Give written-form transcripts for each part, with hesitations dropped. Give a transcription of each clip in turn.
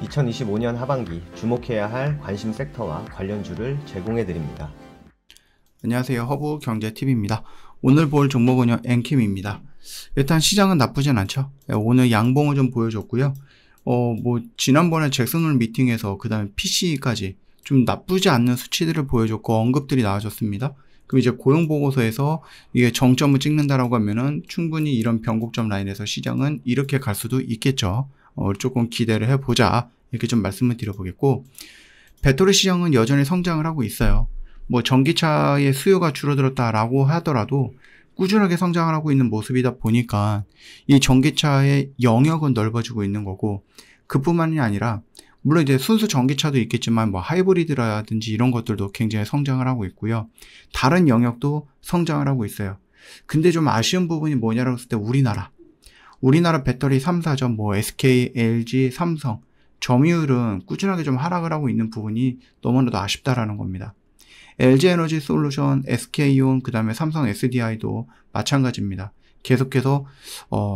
2025년 하반기 주목해야 할 관심 섹터와 관련주를 제공해드립니다. 안녕하세요. 허브 경제TV입니다. 오늘 볼 종목은요, 엔캠입니다. 일단 시장은 나쁘진 않죠. 오늘 양봉을 좀 보여줬고요. 지난번에 잭슨홀 미팅에서 그 다음에 PCE까지 좀 나쁘지 않는 수치들을 보여줬고 언급들이 나와줬습니다. 그럼 이제 고용보고서에서 이게 정점을 찍는다라고 하면은 충분히 이런 변곡점 라인에서 시장은 이렇게 갈 수도 있겠죠. 조금 기대를 해보자. 이렇게 좀 말씀을 드려보겠고, 배터리 시장은 여전히 성장을 하고 있어요. 전기차의 수요가 줄어들었다라고 하더라도 꾸준하게 성장을 하고 있는 모습이다 보니까 이 전기차의 영역은 넓어지고 있는 거고, 그뿐만이 아니라 물론 이제 순수 전기차도 있겠지만 하이브리드라든지 이런 것들도 굉장히 성장을 하고 있고요. 다른 영역도 성장을 하고 있어요. 근데 좀 아쉬운 부분이 뭐냐라고 했을 때 우리나라 배터리 3사전 SK, LG, 삼성 점유율은 꾸준하게 좀 하락을 하고 있는 부분이 너무나도 아쉽다라는 겁니다. LG에너지 솔루션, SK온, 그 다음에 삼성 SDI도 마찬가지입니다. 계속해서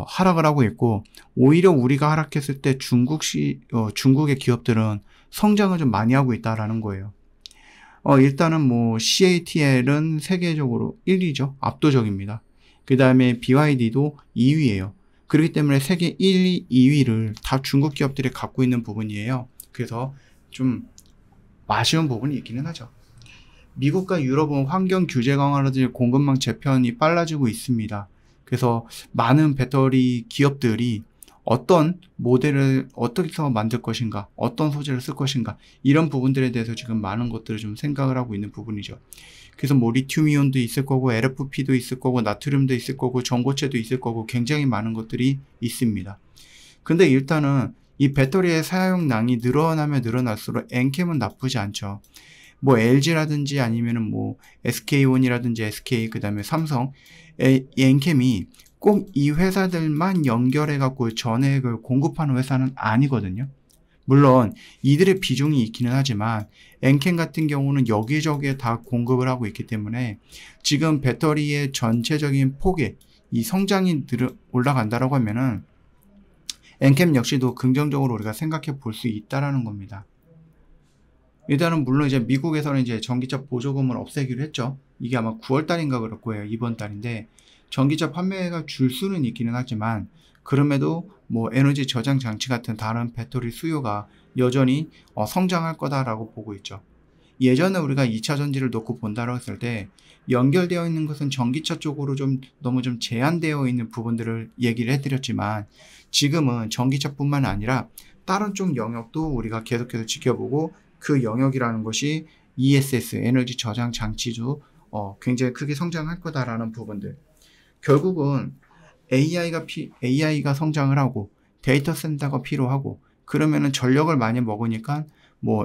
하락을 하고 있고, 오히려 우리가 하락했을 때 중국의 기업들은 성장을 좀 많이 하고 있다라는 거예요. 일단은 CATL은 세계적으로 1위죠. 압도적입니다. 그 다음에 BYD도 2위예요. 그렇기 때문에 세계 1위, 2위를 다 중국 기업들이 갖고 있는 부분이에요. 그래서 좀 아쉬운 부분이 있기는 하죠. 미국과 유럽은 환경 규제 강화라든지 공급망 재편이 빨라지고 있습니다. 그래서 많은 배터리 기업들이 어떤 모델을 어떻게 만들 것인가, 어떤 소재를 쓸 것인가, 이런 부분들에 대해서 지금 많은 것들을 좀 생각을 하고 있는 부분이죠. 그래서 리튬이온도 있을 거고, LFP도 있을 거고, 나트륨도 있을 거고, 전고체도 있을 거고, 굉장히 많은 것들이 있습니다. 근데 일단은 이 배터리의 사용량이 늘어나면 늘어날수록 엔캠은 나쁘지 않죠. LG라든지 아니면은 SK온이라든지 SK, 그 다음에 삼성, 엔캠이 꼭 이 회사들만 연결해갖고 전액을 공급하는 회사는 아니거든요. 물론 이들의 비중이 있기는 하지만 엔캠 같은 경우는 여기저기에 다 공급을 하고 있기 때문에 지금 배터리의 전체적인 폭에 이 성장이 올라간다라고 하면은 엔캠 역시도 긍정적으로 우리가 생각해 볼 수 있다라는 겁니다. 일단은 물론 이제 미국에서는 이제 전기차 보조금을 없애기로 했죠. 이게 아마 9월 달인가 그럴 거예요. 이번 달인데 전기차 판매가 줄 수는 있기는 하지만 그럼에도 에너지 저장 장치 같은 다른 배터리 수요가 여전히 성장할 거다라고 보고 있죠. 예전에 우리가 2차 전지를 놓고 본다고 했을 때 연결되어 있는 것은 전기차 쪽으로 너무 제한되어 있는 부분들을 얘기를 해드렸지만 지금은 전기차뿐만 아니라 다른 쪽 영역도 우리가 계속해서 지켜보고 그 영역이라는 것이 ESS, 에너지 저장 장치도 굉장히 크게 성장할 거다라는 부분들. 결국은 AI가 성장을 하고 데이터 센터가 필요하고 그러면은 전력을 많이 먹으니까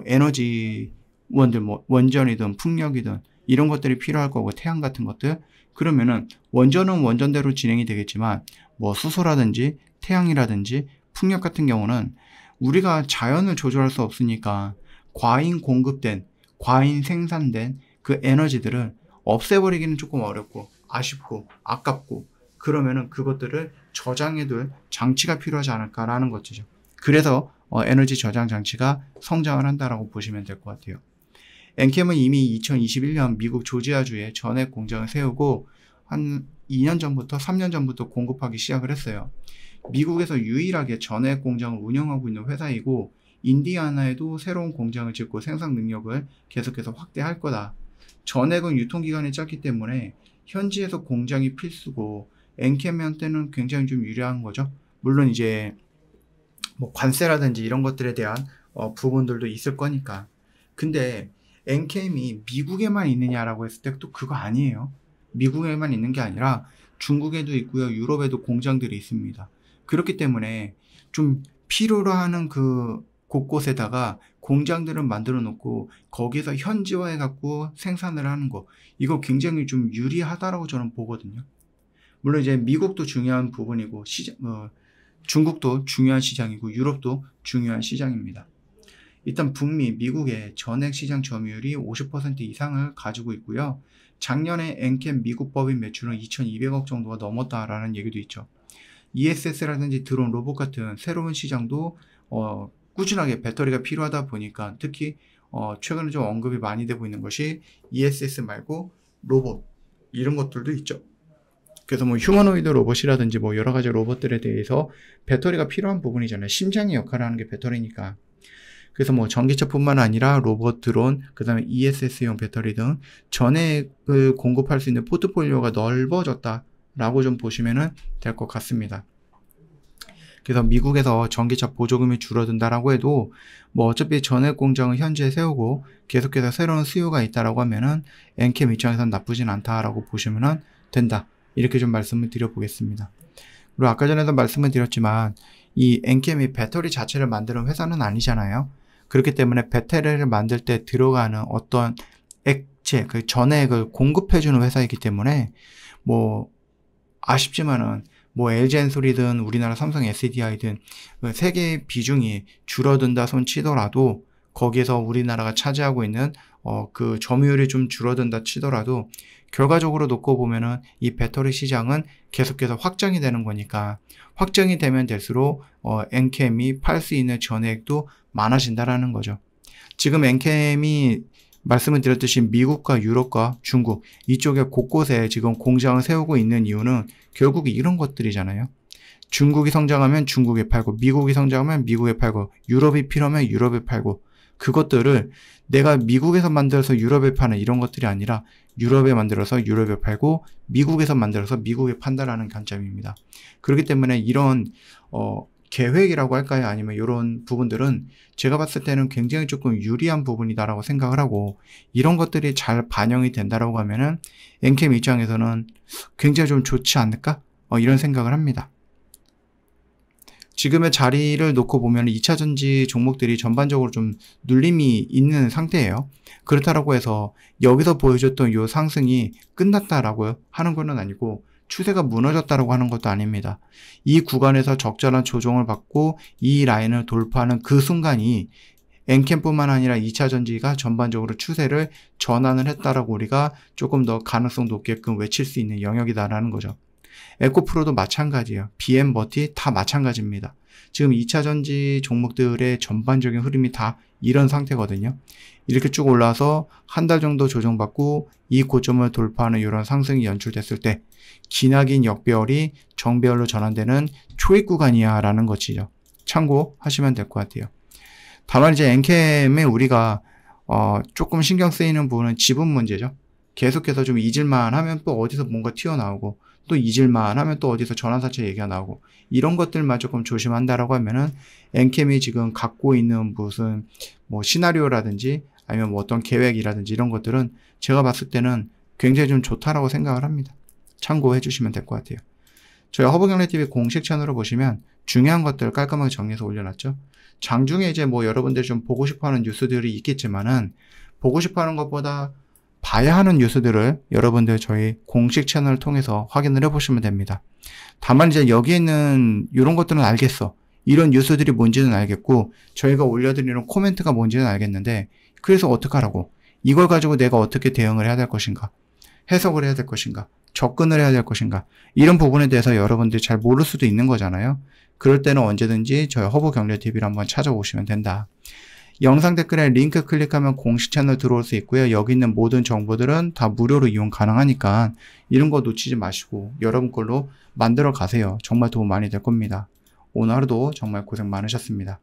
에너지원들 원전이든 풍력이든 이런 것들이 필요할 거고 태양 같은 것들 그러면은 원전은 원전대로 진행이 되겠지만 수소라든지 태양이라든지 풍력 같은 경우는 우리가 자연을 조절할 수 없으니까 과잉 공급된, 과잉 생산된 그 에너지들을 없애버리기는 조금 어렵고 아쉽고 아깝고 그러면은 그것들을 저장해둘 장치가 필요하지 않을까라는 것이죠. 그래서 에너지 저장 장치가 성장을 한다라고 보시면 될 것 같아요. 엔캠은 이미 2021년 미국 조지아주에 전액 공장을 세우고 한 2년 전부터 3년 전부터 공급하기 시작을 했어요. 미국에서 유일하게 전액 공장을 운영하고 있는 회사이고 인디아나에도 새로운 공장을 짓고 생산 능력을 계속해서 확대할 거다. 전액은 유통기간이 짧기 때문에 현지에서 공장이 필수고 엔캠한테는 굉장히 좀 유리한 거죠. 물론 이제 관세라든지 이런 것들에 대한 부분들도 있을 거니까. 근데 엔캠이 미국에만 있느냐라고 했을 때 또 그거 아니에요. 미국에만 있는 게 아니라 중국에도 있고요. 유럽에도 공장들이 있습니다. 그렇기 때문에 좀 필요로 하는 그 곳곳에다가 공장들을 만들어 놓고 거기서 현지화해 갖고 생산을 하는 거 이거 굉장히 좀 유리하다라고 저는 보거든요. 물론 이제 미국도 중요한 부분이고 중국도 중요한 시장이고 유럽도 중요한 시장입니다. 일단 북미, 미국의 전액 시장 점유율이 50% 이상을 가지고 있고요. 작년에 엔캠 미국 법인 매출은 2,200억 정도가 넘었다라는 얘기도 있죠. ESS라든지 드론, 로봇 같은 새로운 시장도 꾸준하게 배터리가 필요하다 보니까 특히 최근에 좀 언급이 많이 되고 있는 것이 ESS 말고 로봇 이런 것들도 있죠. 그래서 뭐 휴머노이드 로봇이라든지 뭐 여러 가지 로봇들에 대해서 배터리가 필요한 부분이잖아요. 심장의 역할을 하는 게 배터리니까. 그래서 뭐 전기차뿐만 아니라 로봇, 드론, 그 다음에 ESS용 배터리 등 전액을 공급할 수 있는 포트폴리오가 넓어졌다라고 좀 보시면 될 것 같습니다. 그래서 미국에서 전기차 보조금이 줄어든다라고 해도 뭐 어차피 전액 공장을 현재 세우고 계속해서 새로운 수요가 있다라고 하면은 엔캠 입장에서는 나쁘진 않다라고 보시면 된다. 이렇게 좀 말씀을 드려보겠습니다. 그리고 아까 전에도 말씀을 드렸지만 이 엔캠이 배터리 자체를 만드는 회사는 아니잖아요. 그렇기 때문에 배터리를 만들 때 들어가는 어떤 액체, 그 전액을 공급해주는 회사이기 때문에 뭐 아쉽지만은 뭐 LG엔솔이든 우리나라 삼성 SDI든 세계의 비중이 줄어든다 손 치더라도 거기에서 우리나라가 차지하고 있는 그 점유율이 좀 줄어든다 치더라도 결과적으로 놓고 보면은 이 배터리 시장은 계속해서 확장이 되는 거니까 확장이 되면 될수록 엔캠이 팔 수 있는 전액도 많아진다라는 거죠. 지금 엔캠이 말씀을 드렸듯이 미국과 유럽과 중국 이쪽에 곳곳에 지금 공장을 세우고 있는 이유는 결국 이런 것들이잖아요. 중국이 성장하면 중국에 팔고 미국이 성장하면 미국에 팔고 유럽이 필요하면 유럽에 팔고 그것들을 내가 미국에서 만들어서 유럽에 파는 이런 것들이 아니라 유럽에 만들어서 유럽에 팔고 미국에서 만들어서 미국에 판다라는 관점입니다. 그렇기 때문에 이런 계획이라고 할까요? 아니면 이런 부분들은 제가 봤을 때는 굉장히 조금 유리한 부분이다라고 생각을 하고 이런 것들이 잘 반영이 된다라고 하면은 엔캠 입장에서는 굉장히 좀 좋지 않을까? 이런 생각을 합니다. 지금의 자리를 놓고 보면 2차전지 종목들이 전반적으로 좀 눌림이 있는 상태예요. 그렇다고 해서 여기서 보여줬던 이 상승이 끝났다라고 하는 건 아니고 추세가 무너졌다라고 하는 것도 아닙니다. 이 구간에서 적절한 조정을 받고 이 라인을 돌파하는 그 순간이 엔캠뿐만 아니라 2차전지가 전반적으로 추세를 전환을 했다라고 우리가 조금 더 가능성 높게끔 외칠 수 있는 영역이다라는 거죠. 에코프로도 마찬가지예요. BM 버티 다 마찬가지입니다. 지금 2차전지 종목들의 전반적인 흐름이 다 이런 상태거든요. 이렇게 쭉 올라와서 한 달 정도 조정받고 이 고점을 돌파하는 이런 상승이 연출됐을 때 기나긴 역배열이 정배열로 전환되는 초입 구간이야 라는 것이죠. 참고하시면 될 것 같아요. 다만 이제 엔캠에 우리가 조금 신경 쓰이는 부분은 지분 문제죠. 계속해서 좀 잊을만 하면 또 어디서 뭔가 튀어나오고 또 잊을만 하면 또 어디서 전환사채 얘기가 나오고 이런 것들만 조금 조심한다라고 하면은 엔캠이 지금 갖고 있는 무슨 뭐 시나리오라든지 아니면 뭐 어떤 계획이라든지 이런 것들은 제가 봤을 때는 굉장히 좀 좋다라고 생각을 합니다. 참고해 주시면 될 것 같아요. 저희 허브경제TV 공식 채널을 보시면 중요한 것들 깔끔하게 정리해서 올려놨죠. 장중에 이제 뭐 여러분들이 좀 보고 싶어 하는 뉴스들이 있겠지만은 보고 싶어 하는 것보다 봐야 하는 뉴스들을 여러분들 저희 공식 채널을 통해서 확인을 해보시면 됩니다. 다만 이제 여기에 있는 이런 것들은 알겠어. 이런 뉴스들이 뭔지는 알겠고 저희가 올려드리는 코멘트가 뭔지는 알겠는데 그래서 어떡하라고? 이걸 가지고 내가 어떻게 대응을 해야 될 것인가? 해석을 해야 될 것인가? 접근을 해야 될 것인가? 이런 부분에 대해서 여러분들이 잘 모를 수도 있는 거잖아요. 그럴 때는 언제든지 저희 허브경제TV를 한번 찾아오시면 된다. 영상 댓글에 링크 클릭하면 공식 채널 들어올 수 있고요. 여기 있는 모든 정보들은 다 무료로 이용 가능하니까 이런 거 놓치지 마시고 여러분 걸로 만들어 가세요. 정말 도움 많이 될 겁니다. 오늘 하루도 정말 고생 많으셨습니다.